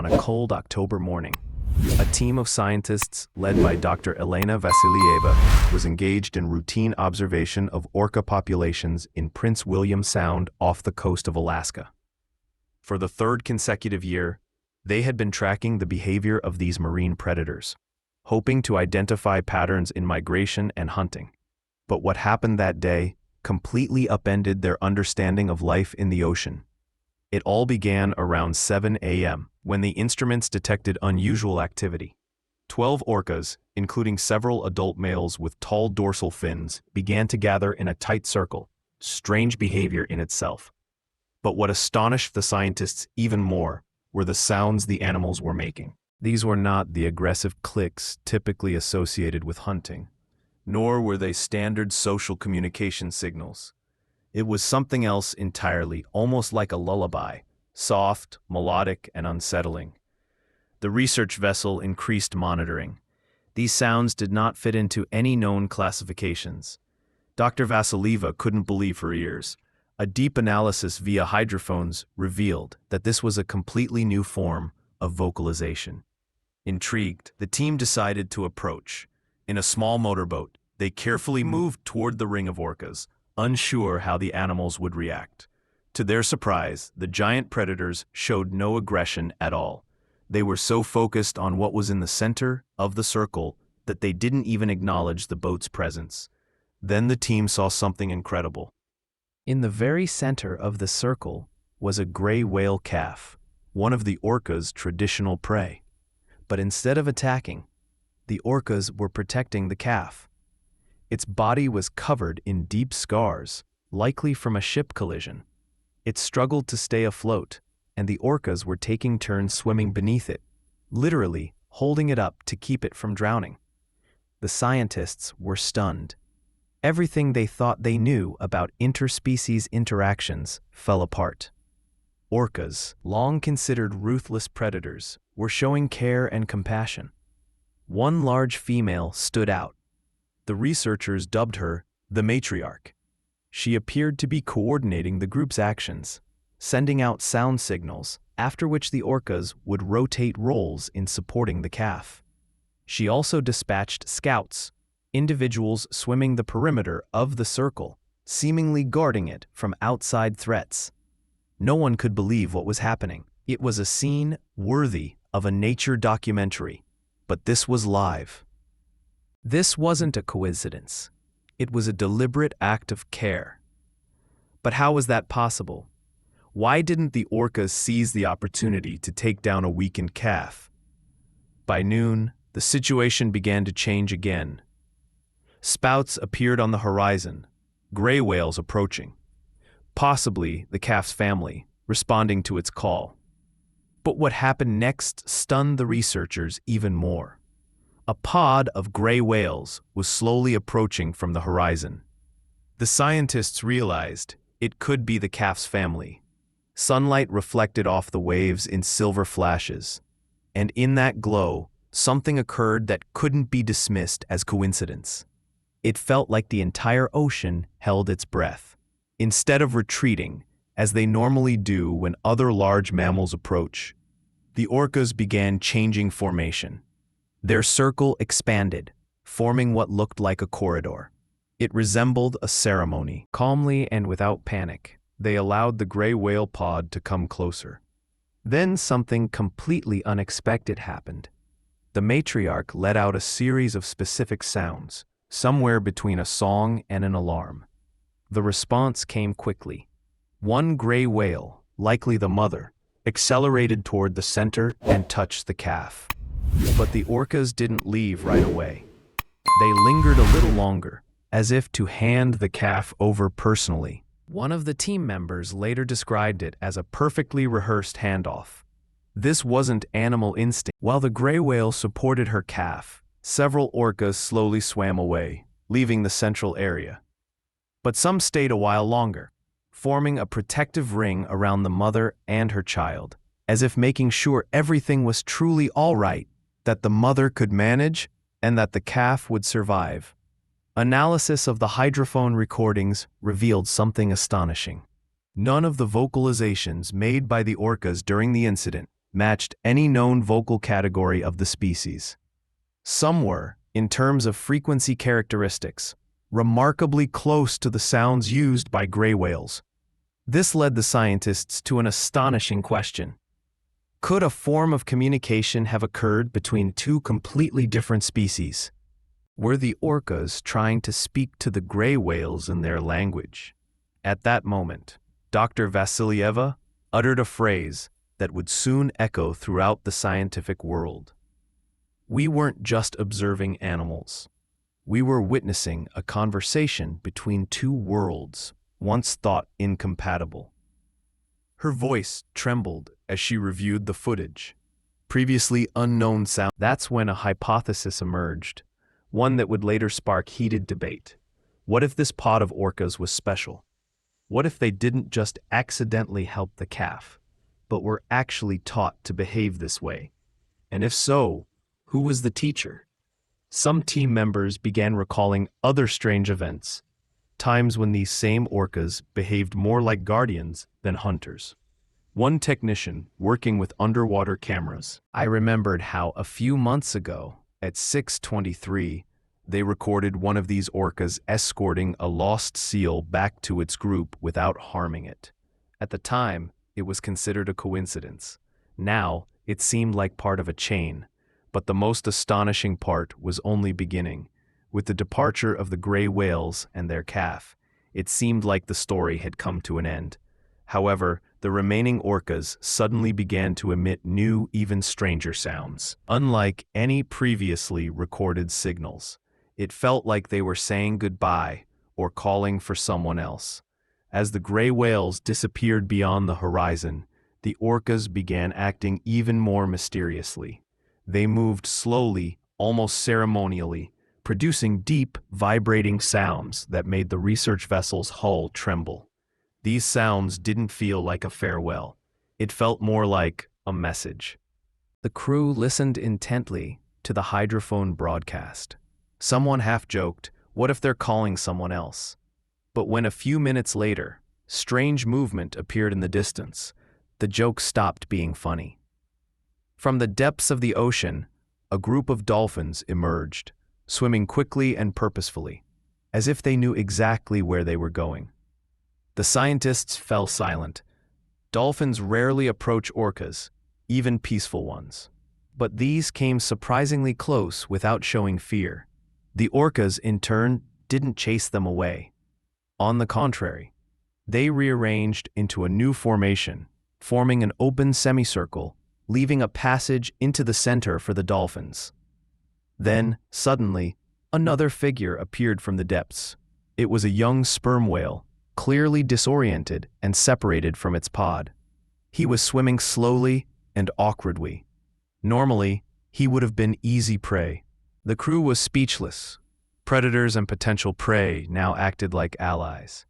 on a cold October morning. A team of scientists, led by Dr. Elena Vassilieva, was engaged in routine observation of orca populations in Prince William Sound off the coast of Alaska. For the third consecutive year, they had been tracking the behavior of these marine predators, hoping to identify patterns in migration and hunting. But what happened that day completely upended their understanding of life in the ocean. It all began around 7 a.m., when the instruments detected unusual activity. 12 orcas, including several adult males with tall dorsal fins, began to gather in a tight circle, strange behavior in itself. But what astonished the scientists even more were the sounds the animals were making. These were not the aggressive clicks typically associated with hunting, nor were they standard social communication signals. It was something else entirely, almost like a lullaby, soft, melodic, and unsettling. The research vessel increased monitoring. These sounds did not fit into any known classifications. Dr. Vassilieva couldn't believe her ears. A deep analysis via hydrophones revealed that this was a completely new form of vocalization. Intrigued, the team decided to approach. In a small motorboat, they carefully moved toward the ring of orcas, unsure how the animals would react. To their surprise, the giant predators showed no aggression at all. They were so focused on what was in the center of the circle that they didn't even acknowledge the boat's presence. Then the team saw something incredible. In the very center of the circle was a gray whale calf, one of the orca's traditional prey. But instead of attacking, the orcas were protecting the calf. Its body was covered in deep scars, likely from a ship collision. It struggled to stay afloat, and the orcas were taking turns swimming beneath it, literally holding it up to keep it from drowning. The scientists were stunned. Everything they thought they knew about interspecies interactions fell apart. Orcas, long considered ruthless predators, were showing care and compassion. One large female stood out. The researchers dubbed her the Matriarch. She appeared to be coordinating the group's actions, sending out sound signals, after which the orcas would rotate roles in supporting the calf. She also dispatched scouts, individuals swimming the perimeter of the circle, seemingly guarding it from outside threats. No one could believe what was happening. It was a scene worthy of a nature documentary, but this was live. This wasn't a coincidence. It was a deliberate act of care. But how was that possible? Why didn't the orcas seize the opportunity to take down a weakened calf? By noon, the situation began to change again. Spouts appeared on the horizon, gray whales approaching, possibly the calf's family, responding to its call. But what happened next stunned the researchers even more. A pod of gray whales was slowly approaching from the horizon. The scientists realized it could be the calf's family. Sunlight reflected off the waves in silver flashes, and in that glow, something occurred that couldn't be dismissed as coincidence. It felt like the entire ocean held its breath. Instead of retreating, as they normally do when other large mammals approach, the orcas began changing formation. Their circle expanded, forming what looked like a corridor. It resembled a ceremony. Calmly and without panic, they allowed the gray whale pod to come closer. Then something completely unexpected happened. The matriarch let out a series of specific sounds, somewhere between a song and an alarm. The response came quickly. One gray whale, likely the mother, accelerated toward the center and touched the calf. But the orcas didn't leave right away. They lingered a little longer, as if to hand the calf over personally. One of the team members later described it as a perfectly rehearsed handoff. This wasn't animal instinct. While the gray whale supported her calf, several orcas slowly swam away, leaving the central area. But some stayed a while longer, forming a protective ring around the mother and her child, as if making sure everything was truly all right, that the mother could manage and that the calf would survive. Analysis of the hydrophone recordings revealed something astonishing. None of the vocalizations made by the orcas during the incident matched any known vocal category of the species. Some were, in terms of frequency characteristics, remarkably close to the sounds used by gray whales. This led the scientists to an astonishing question. Could a form of communication have occurred between two completely different species? Were the orcas trying to speak to the gray whales in their language? At that moment, Dr. Vasilyeva uttered a phrase that would soon echo throughout the scientific world. We weren't just observing animals. We were witnessing a conversation between two worlds, once thought incompatible. Her voice trembled as she reviewed the footage. Previously unknown sound. That's when a hypothesis emerged, one that would later spark heated debate. What if this pod of orcas was special? What if they didn't just accidentally help the calf, but were actually taught to behave this way? And if so, who was the teacher? Some team members began recalling other strange events, times when these same orcas behaved more like guardians than hunters. One technician working with underwater cameras. I remembered how a few months ago, at 6:23, they recorded one of these orcas escorting a lost seal back to its group without harming it. At the time, it was considered a coincidence. Now, it seemed like part of a chain. But the most astonishing part was only beginning. With the departure of the gray whales and their calf, it seemed like the story had come to an end. However, the remaining orcas suddenly began to emit new, even stranger sounds. Unlike any previously recorded signals, it felt like they were saying goodbye or calling for someone else. As the gray whales disappeared beyond the horizon, the orcas began acting even more mysteriously. They moved slowly, almost ceremonially, producing deep, vibrating sounds that made the research vessel's hull tremble. These sounds didn't feel like a farewell. It felt more like a message. The crew listened intently to the hydrophone broadcast. Someone half-joked, what if they're calling someone else? But when a few minutes later, strange movement appeared in the distance, the joke stopped being funny. From the depths of the ocean, a group of dolphins emerged, swimming quickly and purposefully, as if they knew exactly where they were going. The scientists fell silent. Dolphins rarely approach orcas, even peaceful ones. But these came surprisingly close without showing fear. The orcas, in turn, didn't chase them away. On the contrary, they rearranged into a new formation, forming an open semicircle, leaving a passage into the center for the dolphins. Then, suddenly, another figure appeared from the depths. It was a young sperm whale, clearly disoriented and separated from its pod. He was swimming slowly and awkwardly. Normally, he would have been easy prey. The crew was speechless. Predators and potential prey now acted like allies.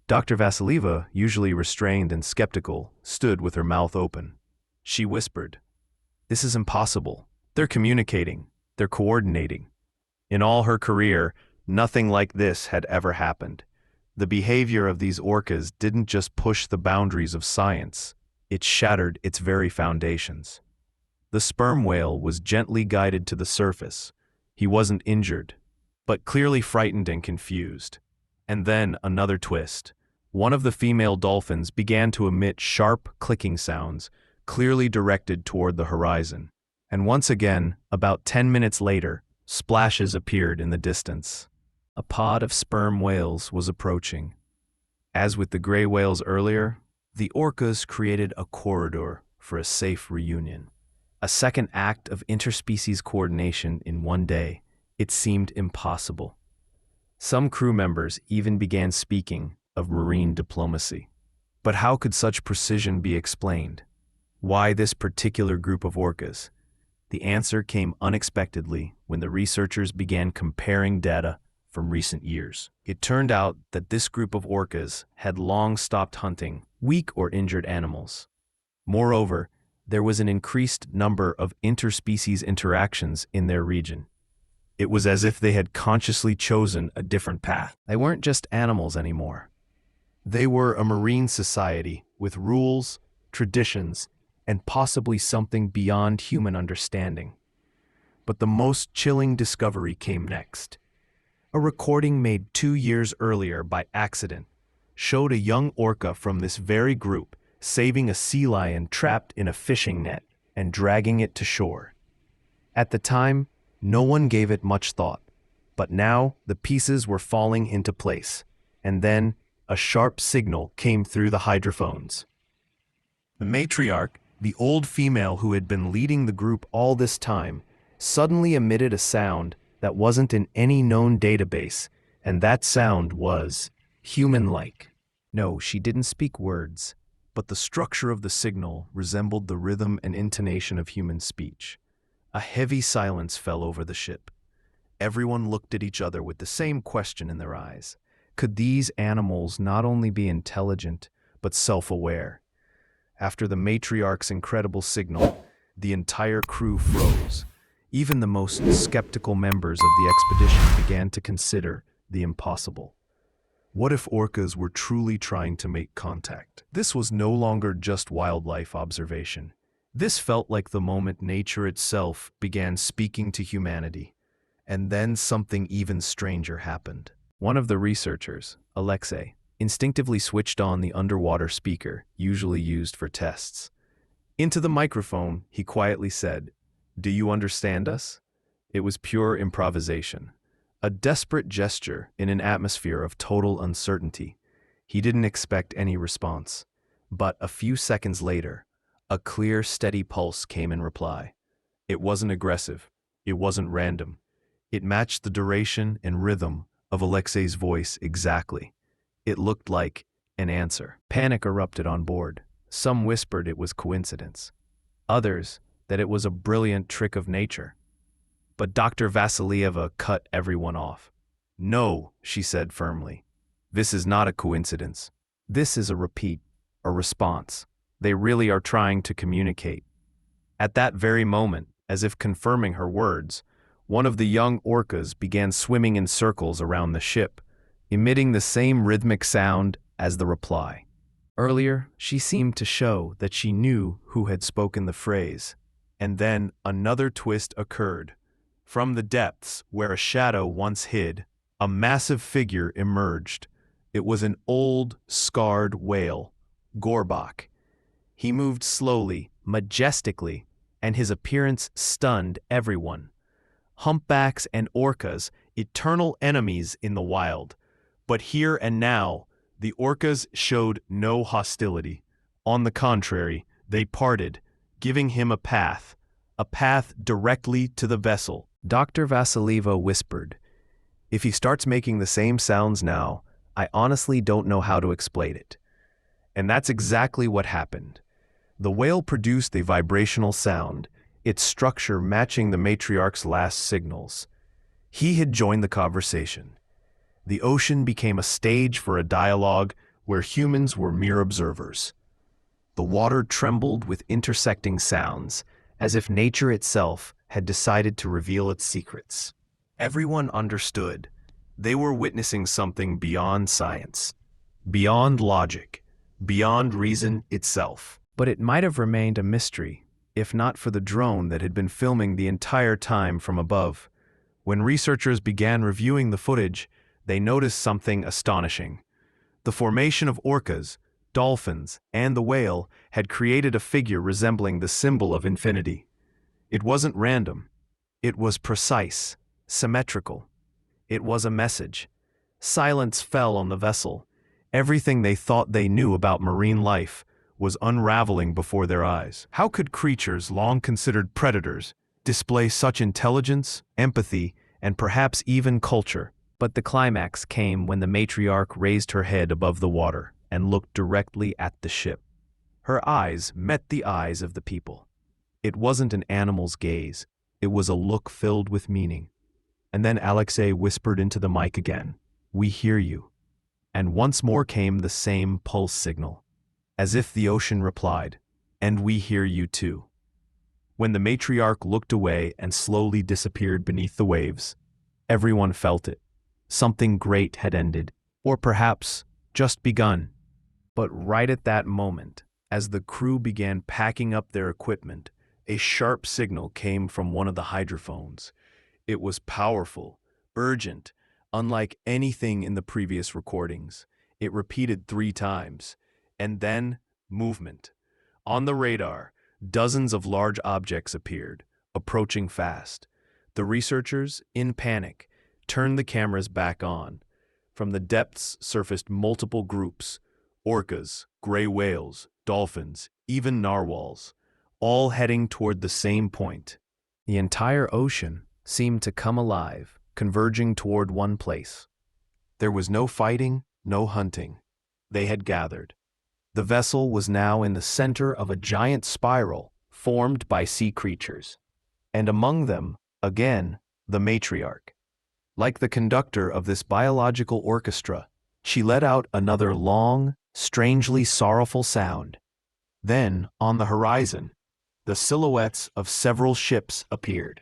Dr. Vasilyeva, usually restrained and skeptical, stood with her mouth open. She whispered, "This is impossible. They're communicating. They're coordinating." In all her career, nothing like this had ever happened. The behavior of these orcas didn't just push the boundaries of science, it shattered its very foundations. The sperm whale was gently guided to the surface. He wasn't injured, but clearly frightened and confused. And then another twist. One of the female dolphins began to emit sharp, clicking sounds, clearly directed toward the horizon. And once again, about 10 minutes later, splashes appeared in the distance. A pod of sperm whales was approaching. As with the gray whales earlier, the orcas created a corridor for a safe reunion. A second act of interspecies coordination in one day. It seemed impossible. Some crew members even began speaking of marine diplomacy. But how could such precision be explained? Why this particular group of orcas? The answer came unexpectedly when the researchers began comparing data from recent years. It turned out that this group of orcas had long stopped hunting weak or injured animals. Moreover, there was an increased number of interspecies interactions in their region. It was as if they had consciously chosen a different path. They weren't just animals anymore. They were a marine society with rules, traditions, and possibly something beyond human understanding. But the most chilling discovery came next. A recording made 2 years earlier by accident showed a young orca from this very group saving a sea lion trapped in a fishing net and dragging it to shore. At the time, no one gave it much thought, but now the pieces were falling into place, and then a sharp signal came through the hydrophones. The matriarch, the old female who had been leading the group all this time, suddenly emitted a sound that wasn't in any known database, and that sound was human-like. No, she didn't speak words, but the structure of the signal resembled the rhythm and intonation of human speech. A heavy silence fell over the ship. Everyone looked at each other with the same question in their eyes. Could these animals not only be intelligent, but self-aware? After the matriarch's incredible signal, the entire crew froze. Even the most skeptical members of the expedition began to consider the impossible. What if orcas were truly trying to make contact? This was no longer just wildlife observation. This felt like the moment nature itself began speaking to humanity. And then something even stranger happened. One of the researchers, Alexei, instinctively switched on the underwater speaker usually used for tests. Into the microphone, he quietly said, "Do you understand us?" It was pure improvisation. A desperate gesture in an atmosphere of total uncertainty. He didn't expect any response. But a few seconds later, a clear, steady pulse came in reply. It wasn't aggressive. It wasn't random. It matched the duration and rhythm of Alexei's voice exactly. It looked like an answer. Panic erupted on board. Some whispered it was coincidence. Others that it was a brilliant trick of nature. But Dr. Vasilieva cut everyone off. "No," she said firmly. "This is not a coincidence. This is a repeat, a response. They really are trying to communicate." At that very moment, as if confirming her words, one of the young orcas began swimming in circles around the ship, emitting the same rhythmic sound as the reply. Earlier, she seemed to show that she knew who had spoken the phrase. And then another twist occurred. From the depths where a shadow once hid, a massive figure emerged. It was an old, scarred whale, Gorbak. He moved slowly, majestically, and his appearance stunned everyone. Humpbacks and orcas, eternal enemies in the wild. But here and now, the orcas showed no hostility. On the contrary, they parted, giving him a path directly to the vessel. Dr. Vasilieva whispered, "If he starts making the same sounds now, I honestly don't know how to explain it." And that's exactly what happened. The whale produced a vibrational sound, its structure matching the matriarch's last signals. He had joined the conversation. The ocean became a stage for a dialogue where humans were mere observers. The water trembled with intersecting sounds, as if nature itself had decided to reveal its secrets. Everyone understood. They were witnessing something beyond science, beyond logic, beyond reason itself. But it might have remained a mystery, if not for the drone that had been filming the entire time from above. When researchers began reviewing the footage, they noticed something astonishing. The formation of orcas, dolphins, and the whale had created a figure resembling the symbol of infinity. It wasn't random. It was precise, symmetrical. It was a message. Silence fell on the vessel. Everything they thought they knew about marine life was unraveling before their eyes. How could creatures long considered predators display such intelligence, empathy, and perhaps even culture? But the climax came when the matriarch raised her head above the water and looked directly at the ship. Her eyes met the eyes of the people. It wasn't an animal's gaze. It was a look filled with meaning. And then Alexei whispered into the mic again, "We hear you." And once more came the same pulse signal, as if the ocean replied, "And we hear you too." When the matriarch looked away and slowly disappeared beneath the waves, everyone felt it. Something great had ended, or perhaps just begun. But right at that moment, As the crew began packing up their equipment, a sharp signal came from one of the hydrophones. It was powerful, urgent, unlike anything in the previous recordings. It repeated 3 times, and then movement. On the radar, dozens of large objects appeared, approaching fast. The researchers, in panic, turned the cameras back on. From the depths surfaced multiple groups: orcas, gray whales, dolphins, even narwhals, all heading toward the same point. The entire ocean seemed to come alive, converging toward one place. There was no fighting, no hunting. They had gathered. The vessel was now in the center of a giant spiral formed by sea creatures. And among them, again, the Matriarch. Like the conductor of this biological orchestra, she let out another long, strangely sorrowful sound. Then, on the horizon, the silhouettes of several ships appeared.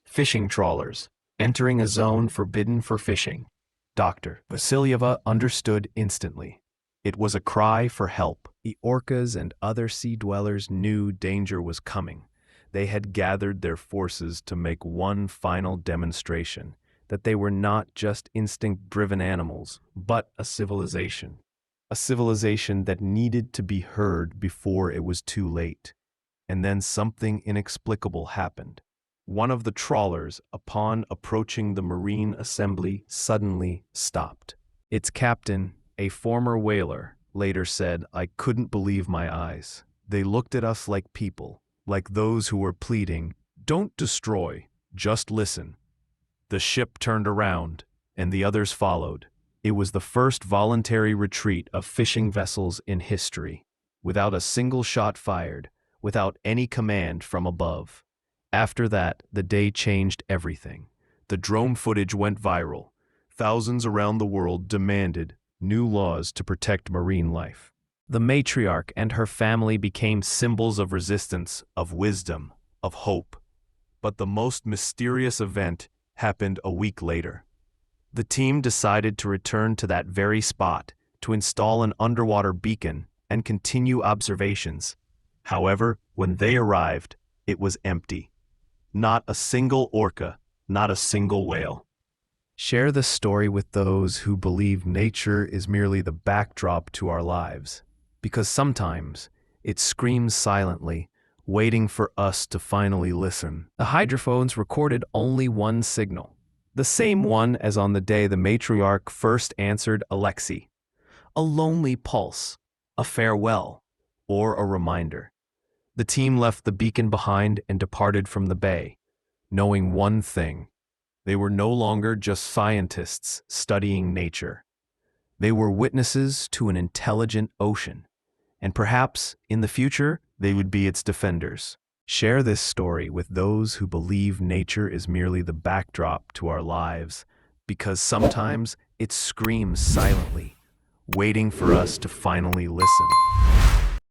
Fishing trawlers, entering a zone forbidden for fishing. Dr. Vasilyeva understood instantly. It was a cry for help. The orcas and other sea dwellers knew danger was coming. They had gathered their forces to make one final demonstration that they were not just instinct-driven animals, but a civilization. A civilization that needed to be heard before it was too late. And then something inexplicable happened. One of the trawlers, upon approaching the marine assembly, suddenly stopped. Its captain, a former whaler, later said, "I couldn't believe my eyes. They looked at us like people, like those who were pleading, 'Don't destroy, just listen.'" The ship turned around, and the others followed. It was the first voluntary retreat of fishing vessels in history, without a single shot fired, without any command from above. After that, the day changed everything. The drone footage went viral. Thousands around the world demanded new laws to protect marine life. The Matriarch and her family became symbols of resistance, of wisdom, of hope. But the most mysterious event happened a week later. The team decided to return to that very spot to install an underwater beacon and continue observations. However, when they arrived, it was empty. Not a single orca, not a single whale. Share this story with those who believe nature is merely the backdrop to our lives, because sometimes it screams silently, waiting for us to finally listen. The hydrophones recorded only one signal, the same one as on the day the Matriarch first answered Alexei. A lonely pulse, a farewell, or a reminder. The team left the beacon behind and departed from the bay, knowing one thing. They were no longer just scientists studying nature. They were witnesses to an intelligent ocean, and perhaps, in the future, they would be its defenders. Share this story with those who believe nature is merely the backdrop to our lives, because sometimes it screams silently, waiting for us to finally listen.